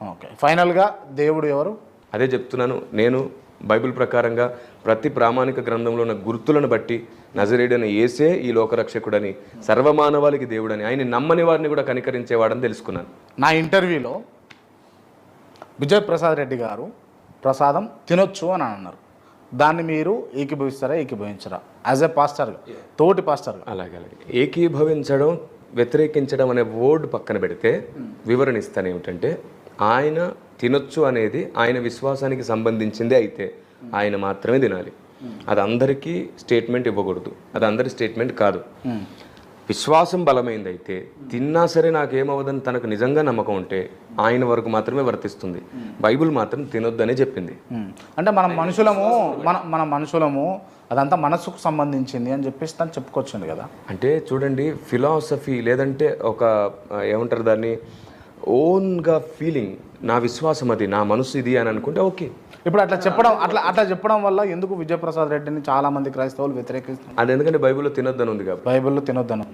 Okay, ఫైనల్గా దేవుడు ఎవరు? అదే చెప్తున్నాను నేను. బైబిల్ ప్రకారంగా ప్రతి ప్రామాణిక గ్రంథంలో ఉన్న గుర్తులను బట్టి నజరేయుడైన యేసే ఈ లోకరక్షకుడని, సర్వమానవాళికి దేవుడని, ఆయన నమ్మని వారిని కూడా కనికరించేవాడని తెలుసుకున్నాను. నా ఇంటర్వ్యూలో విజయ్ ప్రసాద్ రెడ్డి గారు ప్రసాదం తినొచ్చు అని అన్నారు. దాన్ని మీరు ఏకీభవిస్తారా, ఏకీభవించరా? యాజ్ ఎ పాస్టర్గా, తోటి పాస్టర్గా. అలాగే ఏకీభవించడం, వ్యతిరేకించడం అనే వర్డ్ పక్కన పెడితే వివరణ ఇస్తాను. ఏమిటంటే ఆయన తినొచ్చు అనేది ఆయన విశ్వాసానికి సంబంధించిందే అయితే ఆయన మాత్రమే తినాలి. అది అందరికీ స్టేట్మెంట్ ఇవ్వకూడదు, అది అందరి స్టేట్మెంట్ కాదు. విశ్వాసం బలమైంది అయితే తిన్నా సరే నాకేమవదని తనకు నిజంగా నమ్మకం ఉంటే ఆయన వరకు మాత్రమే వర్తిస్తుంది. బైబిల్ మాత్రం తినొద్దనే చెప్పింది. అంటే మన మనుషులము అదంతా మనసుకు సంబంధించింది అని చెప్పేసి తను చెప్పుకొచ్చింది కదా. అంటే చూడండి, ఫిలాసఫీ లేదంటే ఒక ఏమంటారు దాన్ని, ఓన్గా ఫీలింగ్, నా విశ్వాసం అది, నా మనసు ఇది అని అనుకుంటే ఓకే. ఇప్పుడు అట్లా చెప్పడం వల్ల ఎందుకు విజయప్రసాద్ రెడ్డిని చాలా మంది క్రైస్తవులు వ్యతిరేకిస్తారు? అది ఎందుకంటే బైబిల్లో తినొద్దని ఉంది కాబట్టి. బైబిల్లో తినొద్దను